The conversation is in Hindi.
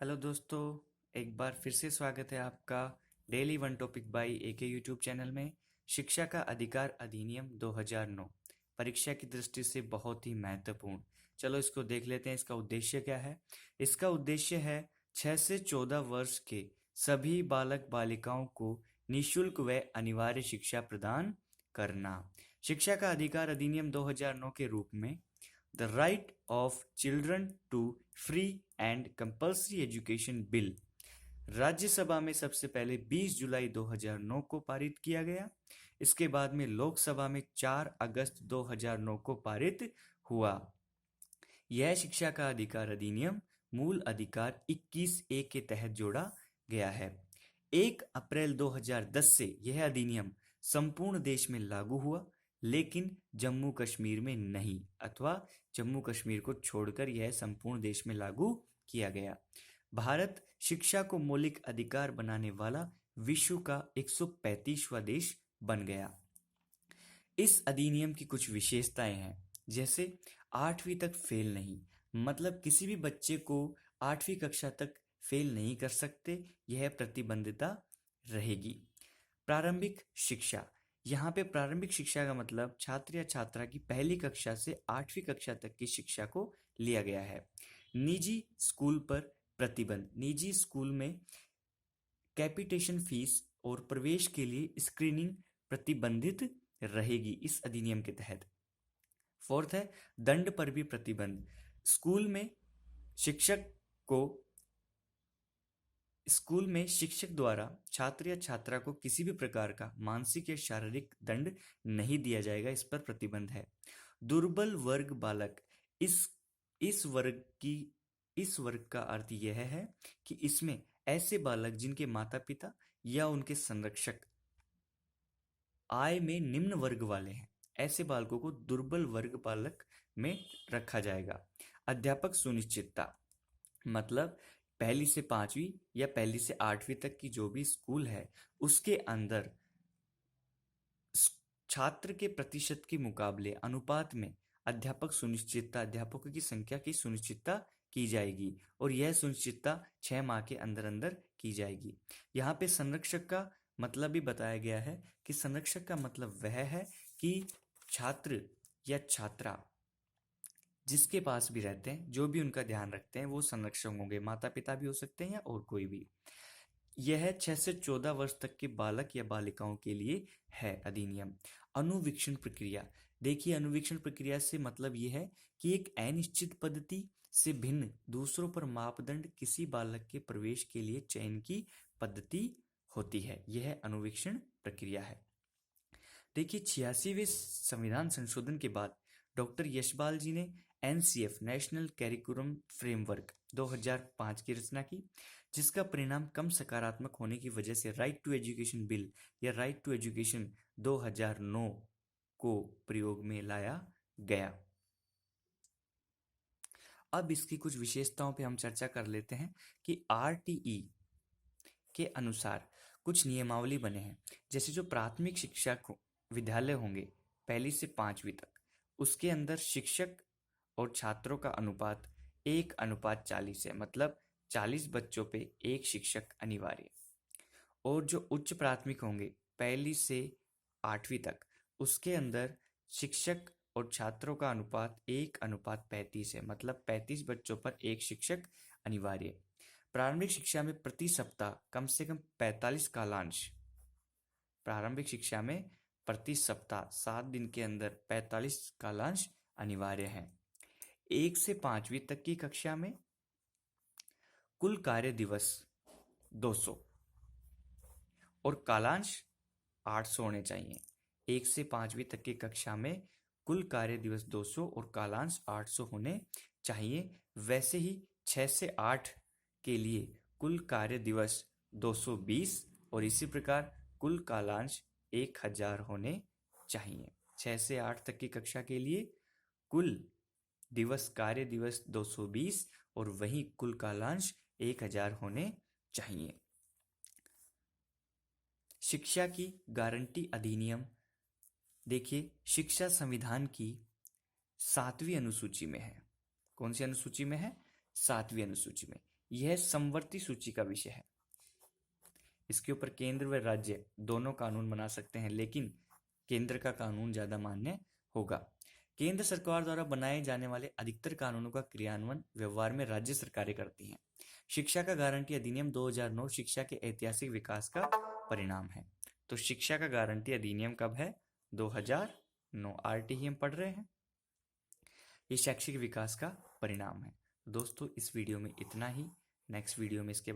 हेलो दोस्तों, एक बार फिर से स्वागत है आपका daily one topic by AK YouTube channel में। शिक्षा का अधिकार अधिनियम 2009 परीक्षा की दृष्टि से बहुत ही महत्वपूर्ण। चलो इसको देख लेते हैं, इसका उद्देश्य क्या है। इसका उद्देश्य है 6 से 14 वर्ष के सभी बालक बालिकाओं को निशुल्क व अनिवार्य शिक्षा प्रदान करना। शिक्षा का अधिकार अधिनियम 2009 के रूप में the right of children to free and compulsory education bill Rajya Sabha में सबसे पहले 20 जुलाई 2009 को पारित किया गया। इसके बाद में लोकसभा में 4 अगस्त 2009 को पारित हुआ। यह शिक्षा का अधिकार अधिनियम मूल अधिकार 21 ए के तहत जोड़ा गया है। 1 अप्रैल 2010 से यह अधिनियम संपूर्ण देश में लागू हुआ, लेकिन जम्मू कश्मीर में नहीं, अथवा जम्मू कश्मीर को छोड़कर यह संपूर्ण देश में लागू किया गया। भारत शिक्षा को मौलिक अधिकार बनाने वाला विश्व का 135वां देश बन गया। इस अधिनियम की कुछ विशेषताएं हैं, जैसे 8वीं तक फेल नहीं, मतलब किसी भी बच्चे को 8वीं कक्षा तक फेल नहीं कर सकते, यह प्रतिबंधिता रहेगी। प्रारंभिक शिक्षा, यहाँ पे प्रारंभिक शिक्षा का मतलब छात्र या छात्रा की पहली कक्षा से 8वीं कक्षा तक की शिक्षा को लिया गया है। निजी स्कूल पर प्रतिबंध, निजी स्कूल में कैपिटेशन फीस और प्रवेश के लिए स्क्रीनिंग प्रतिबंधित रहेगी इस अधिनियम के तहत। फोर्थ है दंड पर भी प्रतिबंध। स्कूल में शिक्षक द्वारा छात्र या छात्रा को किसी भी प्रकार का मानसिक या शारीरिक दंड नहीं दिया जाएगा, इस पर प्रतिबंध है। दुर्बल वर्ग बालक, इस वर्ग का अर्थ यह है कि इसमें ऐसे बालक जिनके माता पिता या उनके संरक्षक आय में निम्न वर्ग वाले हैं, ऐसे बालकों को दुर्बल वर्ग बालक में रखा जाएगा। अध्यापक सुनिश्चितता, मतलब पहली से 5वीं या पहली से 8वीं तक की जो भी स्कूल है, उसके अंदर छात्र के प्रतिशत के मुकाबले अनुपात में अध्यापकों की संख्या की सुनिश्चितता की जाएगी, और यह सुनिश्चितता 6 माह के अंदर अंदर की जाएगी। यहाँ पे संरक्षक का मतलब भी बताया गया है कि संरक्षक का मतलब वह है कि छात्र या छात्रा जिसके पास भी रहते हैं, जो भी उनका ध्यान रखते हैं, वो संरक्षक होंगे। माता पिता भी हो सकते हैं या और कोई भी। यह 6 से 14 वर्ष तक के बालक या बालिकाओं के लिए है अधिनियम। अनुवीक्षण प्रक्रिया, देखिए अनुवीक्षण प्रक्रिया से मतलब यह है कि एक अनिश्चित पद्धति से भिन्न दूसरों पर मापदंड किसी बालक के प्रवेश के लिए चयन की पद्धति होती है, यह अनुवीक्षण प्रक्रिया है। देखिए 86वें संविधान संशोधन के बाद डॉक्टर यशपाल जी ने एनसीएफ नेशनल कैरिकुलम फ्रेमवर्क 2005 की रचना की, जिसका परिणाम कम सकारात्मक होने की वजह से राइट टू एजुकेशन बिल या राइट टू एजुकेशन 2009 को प्रयोग में लाया गया। अब इसकी कुछ विशेषताओं पे हम चर्चा कर लेते हैं कि आरटीई के अनुसार कुछ नियमावली बने हैं। जैसे जो प्राथमिक शिक्षा को विद्यालय होंगे पहली से 5वीं तक, उसके अंदर शिक्षक और छात्रों का अनुपात 1:40 है, मतलब 40 बच्चों पे एक शिक्षक अनिवार्य। और जो उच्च प्राथमिक होंगे पहली से 8वीं तक, उसके अंदर शिक्षक और छात्रों का अनुपात 1:35 है, मतलब 35 बच्चों पर एक शिक्षक अनिवार्य। प्रारंभिक शिक्षा में प्रति सप्ताह कम से कम 45 कालांश, प्रारंभिक शिक्षा में प्रति सप्ताह 7 दिन के अंदर 45 कालांश अनिवार्य हैं। 1 से 5वीं तक की कक्षा में कुल कार्य दिवस 200 और कालांश 800 होने चाहिए। 1 से 5वीं तक की कक्षा में कुल कार्य दिवस 200 और कालांश 800 होने चाहिए। वैसे ही 6 से 8 के लिए कुल कार्य दिवस 220 और इसी प्रकार कुल कालांश 1000 होने चाहिए। 6 से 8 तक की कक्षा के लिए कुल कार्य दिवस 220 और वहीं कुल कालांश 1000 होने चाहिए। शिक्षा की गारंटी अधिनियम, देखिए शिक्षा संविधान की 7वीं अनुसूची में है। कौन सी अनुसूची में है? 7वीं अनुसूची में। यह समवर्ती सूची का विषय है। इसके ऊपर केंद्र व राज्य दोनों कानून बना सकते हैं, लेकिन केंद्र का कानून ज्यादा मान्य होगा। केंद्र सरकार द्वारा बनाए जाने वाले अधिकतर कानूनों का क्रियान्वयन व्यवहार में राज्य सरकारें करती हैं। शिक्षा का गारंटी अधिनियम 2009 शिक्षा के ऐतिहासिक विकास का परिणाम है। तो शिक्षा का गारंटी अधिनियम कब है? 2009। आरटी ही हम पढ़ रहे हैं। ये शैक्षिक विकास का परिणाम है। दोस्तों, इस वीडियो में इतना ही। नेक्स्ट वीडियो में इसके बाद